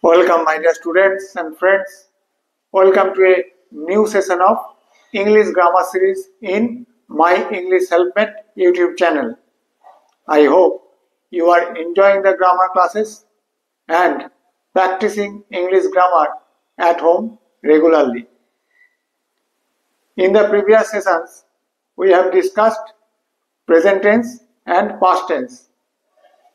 Welcome, my dear students and friends. Welcome to a new session of English grammar series in My English Helpmate YouTube channel. I hope you are enjoying the grammar classes and practicing English grammar at home regularly. In the previous sessions, we have discussed present tense and past tense.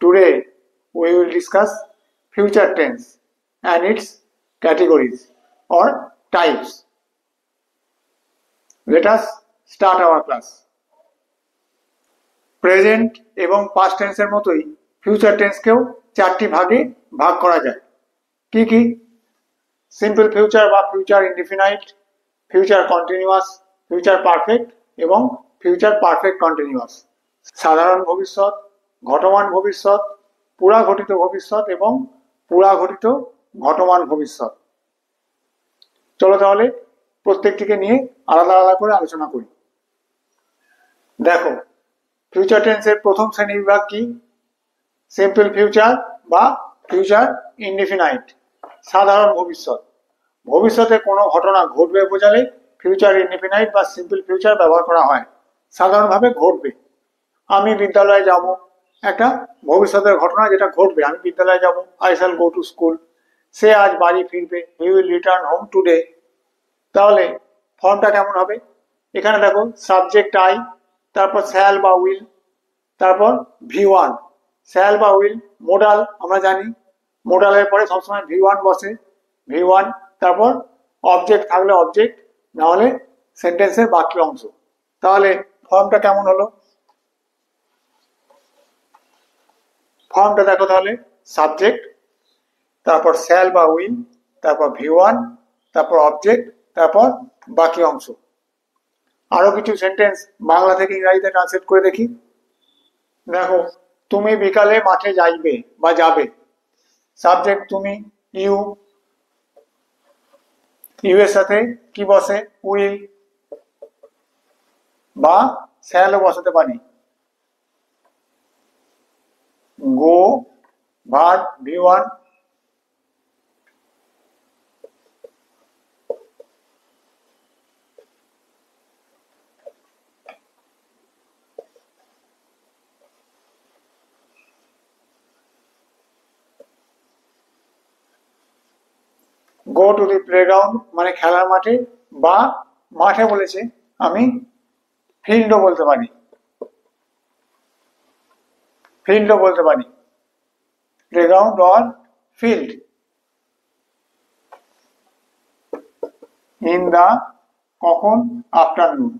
Today, we will discuss future tense and its categories or types. Let us start our class. Present এবং past টেন্সের মতোই future টেন্সকেও চারটি ভাগে ভাগ করা যায়। কি কি? সিম্পল ফিউচার বা future indefinite, future continuous, future perfect এবং ফিউচার পারফেক্ট কন্টিনিউয়াস। সাধারণ ভবিষ্যৎ, ঘটমান ভবিষ্যৎ, পুরাঘটিত ভবিষ্যৎ এবং পুরাঘটিত ঘটমান ভবিষ্যৎ। চলো তাহলে প্রত্যেকটিকে নিয়ে আলাদা আলাদা করে আলোচনা করি। দেখো, ফিউচার টেন্সের প্রথম শ্রেণী বিভাগ কি? সিম্পল ফিউচার বা ফিউচার ইনডিফিনাইট, সাধারণ ভবিষ্যৎ। ভবিষ্যতে কোনো ঘটনা ঘটবে বোঝালে ফিউচার ইনডিফিনাইট বা সিম্পল ফিউচার ব্যবহার করা হয়। সাধারণভাবে ঘটবে, আমি বিদ্যালয়ে যাব, একটা ভবিষ্যতের ঘটনা যেটা ঘটবে। আমি বিদ্যালয়ে যাব, I shall go to school. সে আজ বাড়ি ফিরবে, he will return home today. তাহলে ফর্মটা কেমন হবে? এখানে দেখো, সাবজেক্ট আই, তারপর শ্যাল বা উইল, তারপর V1। শ্যাল বা উইল মোডাল, আমরা জানি মোডালের পরে সবসময় V1 বসে, V1। তারপর অবজেক্ট থাকলে অবজেক্ট, না হলে সেন্টেন্সের বাকি অংশ। তাহলে ফর্মটা কেমন হলো? ফর্মটা দেখো তাহলে, সাবজেক্ট, তারপর শ্যাল বা উইল, তারপর V1, তারপর অবজেক্ট, তারপর বাকি অংশ। আরো কিছু সেন্টেন্স বাংলা থেকে ইংরাজিতে ট্রান্সলেট করে দেখি। দেখো, তুমি বিকালে মাঠে যাইবে বা যাবে। সাবজেক্ট তুমি, ইউ, ইউ এর সাথে কি বসে? উইল বা শ্যালও বসাতে পারি। Go verb V1, go to the playground মানে খেলার মাঠে, বা মাঠে বলেছে আমি ফিল্ডও বলতে পারি, ফিল্ডও বলতে পারি, playground or field. In the কখন? আফটারনুন।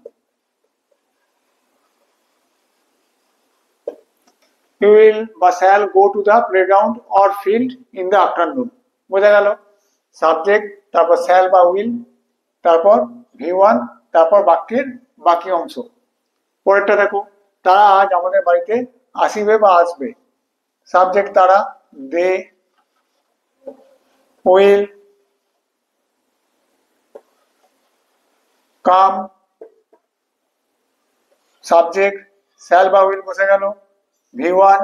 ইউ উইল বা shall go to the playground or field in the afternoon. বোঝা গেল? সাবজেক্ট, তারপর শ্যাল বা উইল, তারপর V1, তারপর বাক্যের বাকি অংশ। পরেরটা দেখো, তারা আজ আমাদের বাড়িতে আসিবে বা আসবে। সাবজেক্ট তারা, দে, উইল কাম, সাবজেক্ট শ্যাল বা উইল বসে গেল, V1,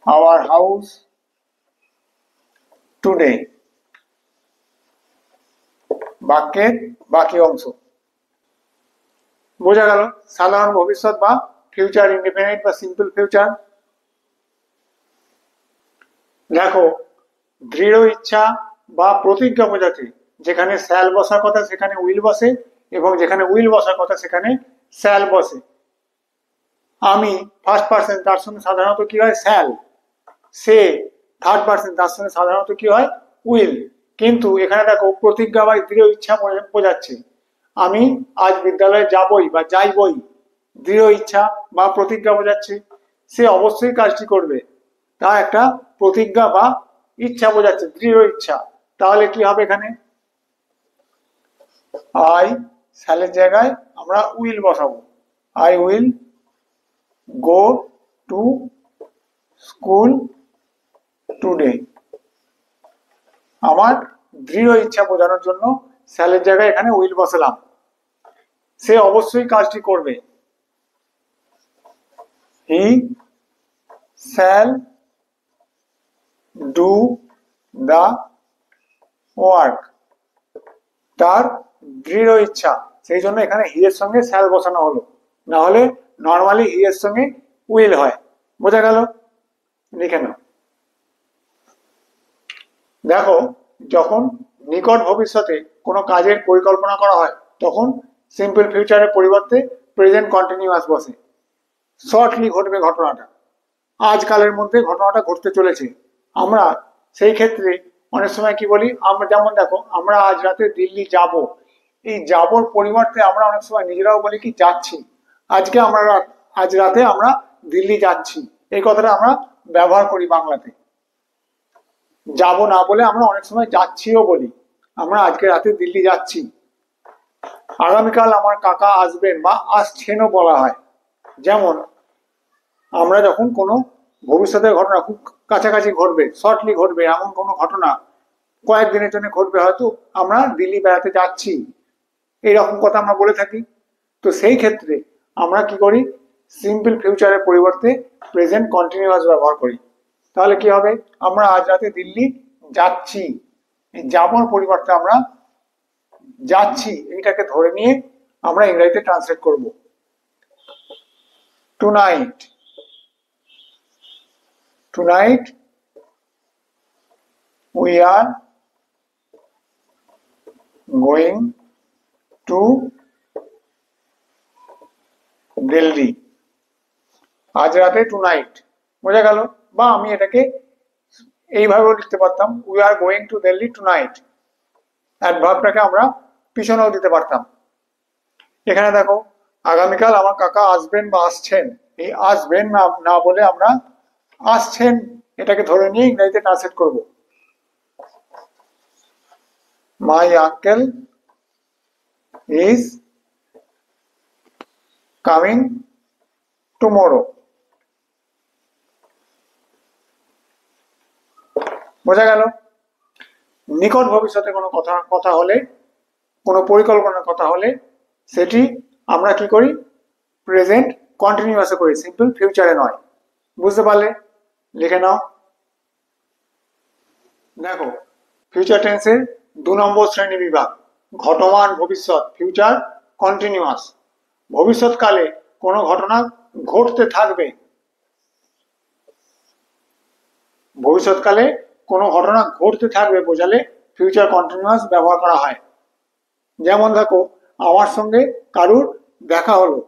আওয়ার হাউস টুডে, বাক্যের বাকি অংশ। বোঝা গেল সাধারণ ভবিষ্যৎ বা ফিউচার ইনডিফিনাইট বা সিম্পল ফিউচার। দেখো, দৃঢ় ইচ্ছা বা প্রতিজ্ঞা বোঝাতে যেখানে শ্যাল বসার কথা সেখানে উইল বসে, এবং যেখানে উইল বসার কথা সেখানে শ্যাল বসে। আমি ফার্স্ট পার্সন, তার সঙ্গে সাধারণত কি হয়? শ্যাল। সে থার্ড পার্সন, তার সঙ্গে সাধারণত কি হয়? উইল। কিন্তু এখানে দেখো, প্রতিজ্ঞা বা দৃঢ় ইচ্ছা বোঝাচ্ছে আমি আজ বিদ্যালয়ে যাবই বা যাইবই। দৃঢ় ইচ্ছা বা প্রতিজ্ঞা বোঝাচ্ছে সে অবশ্যই কাজটি করবে, তা একটা প্রতিজ্ঞা বা ইচ্ছা বোঝাচ্ছে, দৃঢ় ইচ্ছা। তাহলে কি হবে এখানে? আই শ্যালের জায়গায় আমরা উইল বসাবো। I will go to school today. আমার দৃঢ় ইচ্ছা বোঝানোর জন্য শ্যালের জায়গায় এখানে উইল বসালাম। সে অবশ্যই কাজটি করবে। He shall do the work, তার দৃঢ় ইচ্ছা, সেই জন্য এখানে হি এর সঙ্গে শ্যাল বসানো হলো, না হলে নর্মালি হি এর সঙ্গে উইল হয়। বোঝা গেল? লিখে নাও। দেখো, যখন নিকট ভবিষ্যতে কোনো কাজের পরিকল্পনা করা হয় তখন সিম্পল ফিউচারের পরিবর্তে প্রেজেন্ট কন্টিনিউয়াস বসে। শর্টলি ঘটবে ঘটনাটা, আজকালের মধ্যে ঘটনাটা ঘটতে চলেছে। আমরা সেই ক্ষেত্রে অনেক সময় কি বলি, আমরা যেমন দেখো, আমরা আজ রাতে দিল্লি যাব, এই যাবোর পরিবর্তে আমরা অনেক সময় নিজেরাও বলি কি যাচ্ছি। আজ রাতে আমরা দিল্লি যাচ্ছি, এই কথাটা আমরা ব্যবহার করি বাংলাতে। যাব না বলে আমরা অনেক সময় যাচ্ছিও বলি, আমরা আজকে রাতে দিল্লি যাচ্ছি। আগামীকাল আমার কাকা আসবেন বা আসছেনও বলা হয়। যেমন আমরা যখন কোনো ভবিষ্যতের ঘটনা খুব কাছাকাছি ঘটবে, শর্টলি ঘটবে, এমন কোনো ঘটনা কয়েকদিনের জন্য ঘটবে, হয়তো আমরা দিল্লি বেড়াতে যাচ্ছি, এইরকম কথা আমরা বলে থাকি। তো সেই ক্ষেত্রে আমরা কি করি, সিম্পল ফিউচারের পরিবর্তে প্রেজেন্ট কন্টিনিউয়াস ব্যবহার করি। তাহলে কি হবে, আমরা আজ রাতে দিল্লি যাচ্ছি, যাবার পরিবর্তে আমরা যাচ্ছি এইটাকে ধরে নিয়ে আমরা ইংরেজিতে ট্রান্সলেট করব। Tonight, tonight we are going to Delhi, আজ রাতে টুনাইট। বোঝা গেল? বা আমি এটাকে এইভাবেও লিখতে পারতাম, we are going to Delhi tonight, অ্যাডভার্বটাকে আমরা পিছনেও দিতে পারতাম। এখানে দেখো, আগামীকাল আমার কাকা আসবেন বা আসছেন, এই আসবেন না বলে আমরা আসছেন এটাকে ধরে নিয়ে ইংরেজিতে ট্রান্সলেট করব। My uncle is coming tomorrow. বোঝা গেল? নিকট ভবিষ্যতে কোনো কথা হলে, কোনো পরিকল্পনার কথা হলে সেটি আমরা কি করি, প্রেজেন্ট কন্টিনিউয়াসে করি, সিম্পল ফিউচারে নয়। বুঝতে পারলে? লিখে নাও। দেখো, ফিউচার টেন্সের 2 নম্বর শ্রেণী বিভাগ, ঘটমান ভবিষ্যৎ, ফিউচার কন্টিনিউয়াস। ভবিষ্যৎকালে কোনো ঘটনা ঘটতে থাকবে, ভবিষ্যৎকালে কোনো ঘটনা ঘটতে থাকবে বোঝালে ফিউচার কন্টিনিউয়াস ব্যবহার করা হয়। যেমন দেখো, আমার সঙ্গে কারুর দেখা হলো,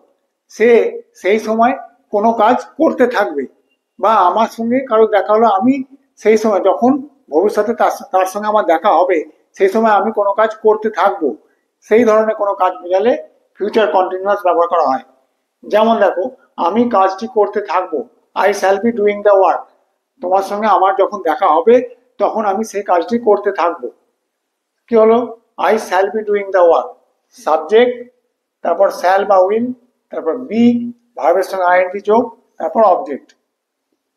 সে সেই সময় কোনো কাজ করতে থাকবে, বা আমার সঙ্গে কারুর দেখা হলো, আমি সেই সময় যখন ভবিষ্যতে তার সঙ্গে আমার দেখা হবে সেই সময় আমি কোনো কাজ করতে থাকবো, সেই ধরনের কোনো কাজ বোঝালে ফিউচার কন্টিনিউয়াস ব্যবহার করা হয়। যেমন দেখো, আমি কাজটি করতে থাকবো, I shall be doing the work. তোমার সঙ্গে আমার যখন দেখা হবে তখন আমি সেই কাজটি করতে থাকবো। কি হলো, I shall be doing the work, subject, তারপর শ্যাল বা উইল, তারপর বি, ভার্বের সঙ্গে আইএনজি যোগ, তারপর অবজেক্ট।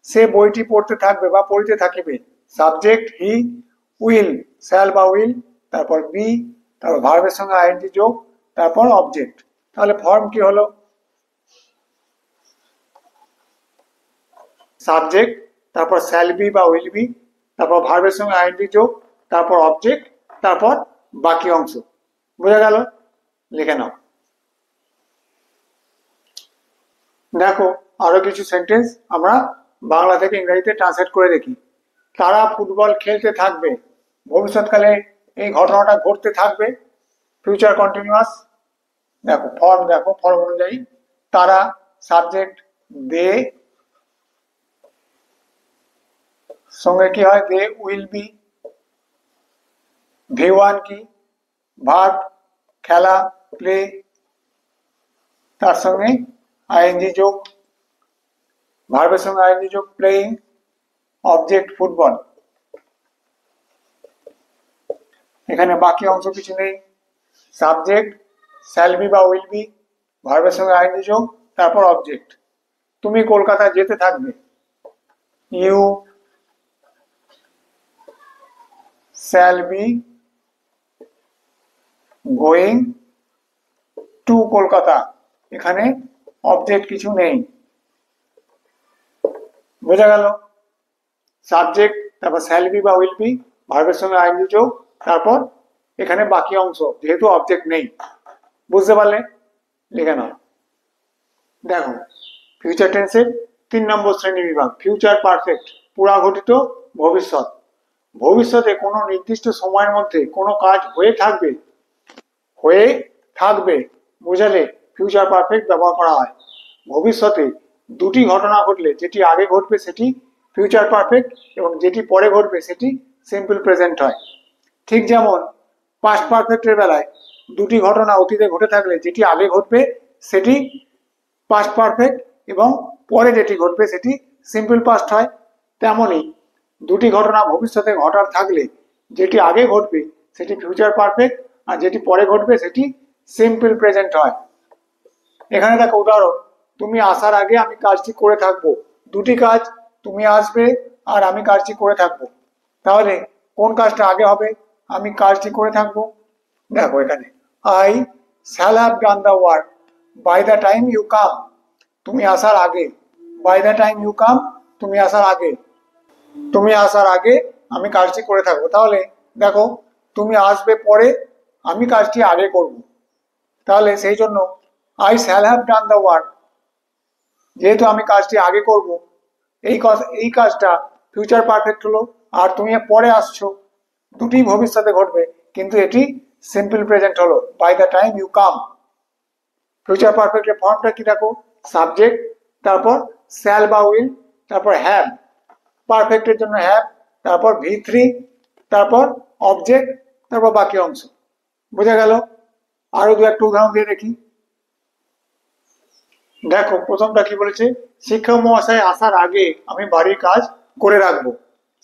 সে বইটি পড়তে থাকবে বা পড়তে থাকিবে, সাবজেক্ট হি, উইল, শ্যাল বা উইল, তারপর বি, তারপর ভার্বের সঙ্গে আইএনজি যোগ, তারপর অবজেক্ট। তাহলে ফর্ম কি হলো, সাবজেক্ট, তারপর শ্যাল বি বা উইল বি, তারপর ভার্বের সঙ্গে আইএনজি যোগ, তারপর অবজেক্ট, তারপর বাকি অংশ। বোঝা গেল? লিখে নাও। দেখো, আরো কিছু সেন্টেন্স আমরা বাংলা থেকে ইংরেজিতে ট্রান্সলেট করে দেখি। তারা ফুটবল খেলতে থাকবে, ভবিষ্যৎকালে এই ঘটনাটা ঘটতে থাকবে, ফিউচার কন্টিনিউয়াস। দেখো ফর্ম অনুযায়ী, তারা, সাবজেক্ট, দে, সঙ্গে কি হয়, দে উইল বি, V1 কি, ভার্ব, খেলা, প্লে, তার সঙ্গে আইএনজি যোগ, ভার্বের সঙ্গে আইএনজি যোগ, প্লেইং, অবজেক্ট ফুটবল। এখানে বাকি অংশ কিছু নেই, সাবজেক্ট, শ্যাল বি বা উইল বি, ভার্বের সঙ্গে আইএনজি যোগ, তারপর অবজেক্ট। তুমি কলকাতায় যেতে থাকবে, you shall be going to Kolkata, এখানে অবজেক্ট কিছু নেই। বোঝা গেল? সাবজেক্ট, তারপর শ্যাল বি বা উইল বি, ভার্বের সঙ্গে আইএনজি যোগ, তারপর এখানে বাকি অংশ যেহেতু অবজেক্ট নেই। বুঝতে পারলে? লিখে নাও। দেখো ফিউচার টেন্সের 3 নম্বর শ্রেণী বিভাগ, ফিউচার পারফেক্ট, পুরাঘটিত ভবিষ্যৎ। ভবিষ্যতে কোনো নির্দিষ্ট সময়ের মধ্যে কোনো কাজ হয়ে থাকবে বোঝালে ফিউচার পারফেক্ট ব্যবহার করা হয়। ভবিষ্যতে দুটি ঘটনা ঘটলে যেটি আগে ঘটবে সেটি ফিউচার পারফেক্ট এবং যেটি পরে ঘটবে সেটি সিম্পল প্রেজেন্ট হয়। ঠিক যেমন পাস্ট পারফেক্টের বেলায় দুটি ঘটনা অতীতে ঘটে থাকলে যেটি আগে ঘটবে সেটি পাস্ট পারফেক্ট এবং পরে যেটি ঘটবে সেটি সিম্পল পাস্ট হয়। তেমনই দুটি ঘটনা ভবিষ্যতে ঘটার থাকলে যেটি আগে ঘটবে সেটি ফিউচার পারফেক্ট আর যেটি পরে ঘটবে সেটি সিম্পল প্রেজেন্ট হয়। এখানে দেখো উদাহরণ, তুমি আসার আগে আমি কাজটি করে থাকবো। দুটি কাজ, তুমি আসবে আর আমি কাজটি করে থাকবো। তাহলে কোন কাজটা আগে হবে? আমি কাজটি করে থাকবো। দেখো এখানে I shall have done the work by the time you come. তুমি আসার আগে, by the time you come, তুমি আসার আগে, তুমি আসার আগে আমি কাজটি করে থাকবো। তাহলে দেখো তুমি আসবে পরে, আমি কাজটি আগে করব। তাহলে সেই জন্য I shall have done the work, যেহেতু আমি কাজটি আগে করব, এই কাজটা ফিউচার পারফেক্ট হলো। আর তুমি পরে আসছো, দুটি ভবিষ্যতে ঘটবে কিন্তু এটি সিম্পল প্রেজেন্ট হলো, by the time you come. Future পারফেক্টের ফর্মটা কি দেখো, সাবজেক্ট, তারপর শ্যাল বা উইল, তারপর হ্যাভ, পারফেক্টের জন্য হ্যাভ, তারপর V3, তারপর অবজেক্ট, তারপর বাকি অংশ। বোঝা গেল? আরো দু একটা উদাহরণ দিয়ে দেখি। দেখো প্রথমটা কি বলেছে, শিক্ষক মহাশয় আসার আগে আমি বাড়ির কাজ করে রাখবো।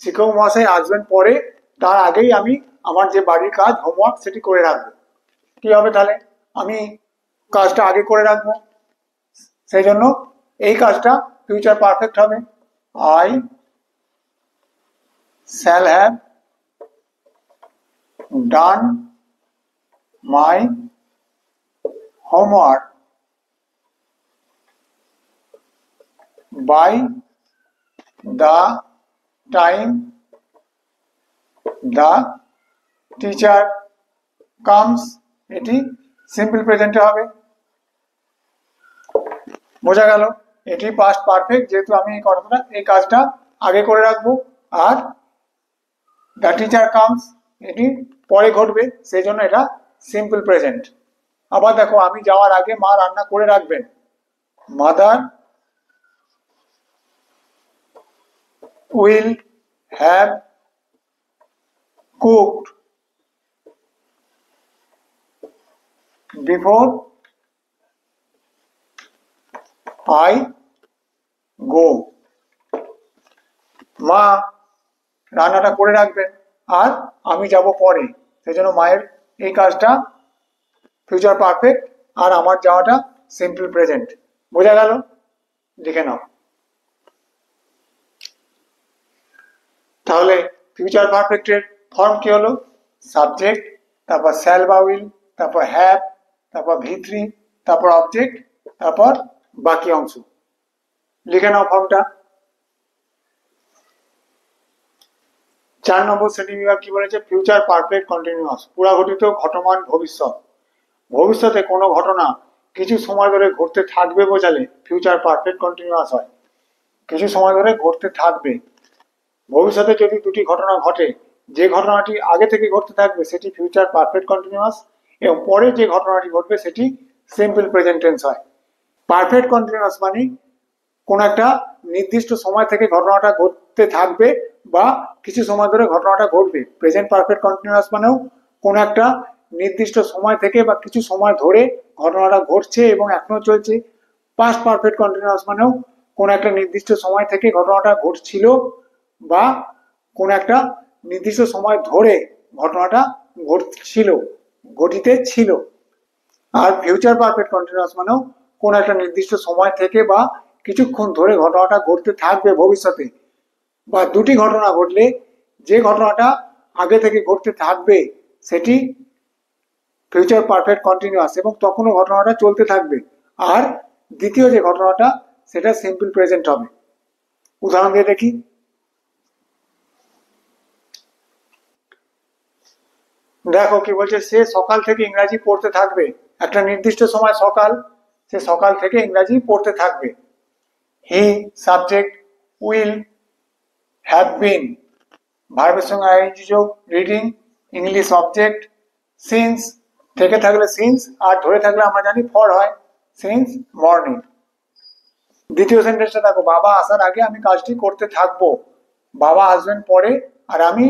শিক্ষক মহাশয় আসবেন পরে, তার আগেই আমি আমার যে বাড়ির কাজ হোমওয়ার্ক সেটি করে রাখবো। কি হবে তাহলে? আমি কাজটা আগে করে রাখবো, সেই জন্য এই কাজটা ফিউচার পারফেক্ট হবে। I shall have done my homework by the time the teacher comes, এটি সিম্পল প্রেজেন্টে হবে। বোঝা গেল? এটি পাস্ট পারফেক্ট, যেহেতু আমি এই কাজটা আগে করে রাখবো। আর দ্য টিচার কামস এটি পরে ঘটবে, সেই জন্য এটা সিম্পল প্রেজেন্ট। আবার দেখো আমি যাওয়ার আগে মা রান্না করে রাখবেন। Mother will have cooked before I go. মা রান্নাটা করে রাখবেন আর আমি যাব পরে, সেই জন্য মায়ের এই কাজটা ফিউচার পারফেক্ট আর আমার যাওয়াটা সিম্পল প্রেজেন্ট। বোঝা গেল? লিখে নাও। তাহলে ফিউচার পারফেক্টের ফর্ম কি হলো, সাবজেক্ট, তারপর শ্যাল বা উইল, তারপর হ্যাভ, তারপর V3, তারপর অবজেক্ট, তারপর বাকি অংশ। লিখে নাও ফর্মটা। 4 নম্বর শ্রেণী বিভাগ কি বলেছে, ফিউচার পারফেক্ট কন্টিনিউয়াস, পুরাঘটিত ঘটমান ভবিষ্যৎ। ভবিষ্যতে কোনো ঘটনা কিছু সময় ধরে ঘটতে থাকবে বোঝালে ফিউচার পারফেক্ট কন্টিনিউয়াস হয়। কিছু সময় ধরে ঘটতে থাকবে। ভবিষ্যতে যদি দুটি ঘটনা ঘটে, যে ঘটনাটি আগে থেকে ঘটতে থাকবে সেটি ফিউচার পারফেক্ট কন্টিনিউয়াস এবং পরে যে ঘটনাটি ঘটবে সেটি সিম্পল প্রেজেন্ট টেন্স হয়। পারফেক্ট কন্টিনিউয়াস মানে কোন একটা নির্দিষ্ট সময় থেকে ঘটনাটা ঘটতে থাকবে বা কিছু সময় ধরে ঘটনাটা ঘটবে। প্রেজেন্ট পারফেক্ট কন্টিনিউয়াস মানেও কোন একটা নির্দিষ্ট সময় থেকে বা কিছু সময় ধরে ঘটনাটা ঘটছে এবং এখনো চলছে। পাস্ট পারফেক্ট কন্টিনিউয়াস মানেও কোন একটা নির্দিষ্ট সময় থেকে ঘটনাটা ঘটছিল বা কোন একটা নির্দিষ্ট সময় ধরে ঘটনাটা ঘটিতে ছিল। আর ফিউচার পারফেক্ট কন্টিনিউয়াস মানেও কোন একটা নির্দিষ্ট সময় থেকে বা কিছুক্ষণ ধরে ঘটনাটা ঘটতে থাকবে ভবিষ্যতে। বা দুটি ঘটনা ঘটলে যে ঘটনাটা আগে থেকে ঘটতে থাকবে সেটি ফিউচার পারফেক্ট কন্টিনিউয়াস এবং তখনও ঘটনাটা চলতে থাকবে। আর দ্বিতীয় যে ঘটনাটা সেটা সিম্পল প্রেজেন্ট হবে। উদাহরণ দিয়ে দেখি। দেখো কি বলছে, সে সকাল থেকে ইংরাজি পড়তে থাকবে। একটা নির্দিষ্ট সময় সকাল, সে সকাল থেকে ইংরাজি পড়তে থাকবে। He subject, will, have been ভার্বের সঙ্গে আইএনজি যোগ, রিডিং ইংলিশ অবজেক্ট, সিন্স থেকে থাকলে সিন্স, আর ধরে থাকলে আমরা জানি ফর হয়, সিন্স মর্নিং। দ্বিতীয় সেন্টেন্সটা দেখো, বাবা আসার আগে আমি কাজটি করতে থাকবো। বাবা আসবেন পরে, আর আমি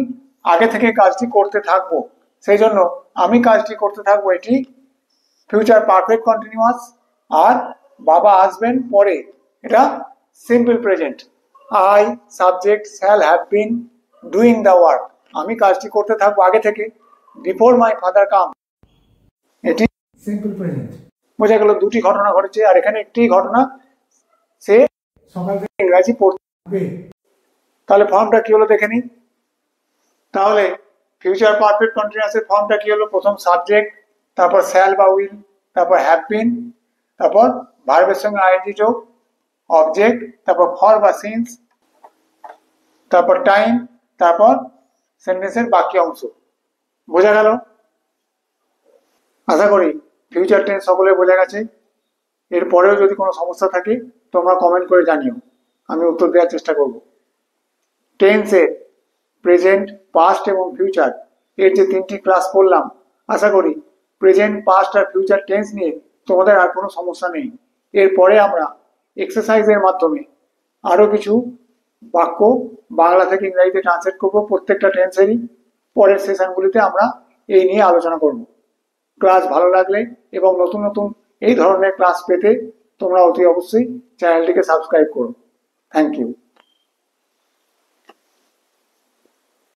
আগে থেকে কাজটি করতে থাকবো, সেই জন্য আমি কাজটি করতে থাকবো, এটি ফিউচার পারফেক্ট কন্টিনিউয়াস। আর বাবা আসবেন পরে, এটা simple present. I subject shall have been doing the work, আমি কাজটি করতে থাকবো আগে থেকে। বিফোর মাই ফাদার কাম, এটি সিম্পল প্রেজেন্ট। বোঝা গেল দুটি ঘটনা ঘটেছে, আর এখানে একটি ঘটনা, সে সকাল থেকে ইংরাজি পড়বে। তাহলে ফর্মটা কি হলো দেখে নিই। তাহলে ফিউচার পারফেক্ট কন্টিনিউয়াসের ফর্মটা কি হলো, প্রথম সাবজেক্ট, তারপর শ্যাল বা উইল, তারপর হ্যাভ বিন, তারপর ভার্বের সঙ্গে আইএনজি যোগ, অবজেক্ট, তারপর ফর বা সিন্স, তারপর টাইম, তারপর সেন্টেন্সের বাকি অংশ। বোঝা গেল? আশা করি ফিউচার টেন্স সকলে বোঝা গেছে। এরপরেও যদি কোনো সমস্যা থাকে তোমরা কমেন্ট করে জানিও, আমি উত্তর দেওয়ার চেষ্টা করব। টেন্সের প্রেজেন্ট, পাস্ট এবং ফিউচার এর যে তিনটি ক্লাস করলাম, আশা করি প্রেজেন্ট, পাস্ট আর ফিউচার টেন্স নিয়ে তোমাদের আর কোনো সমস্যা নেই। এরপরে আমরা এক্সারসাইজের মাধ্যমে আরো কিছু বাক্য বাংলা থেকে ইংরেজিতে ট্রান্সলেট করব প্রত্যেকটা টেন্সেরই। পরের সেশনগুলিতে আমরা এই নিয়ে আলোচনা করব। ক্লাস ভালো লাগলে এবং নতুন নতুন এই ধরনের ক্লাস পেতে তোমরা অতি অবশ্যই চ্যানেলটিকে সাবস্ক্রাইব করো। Thank you.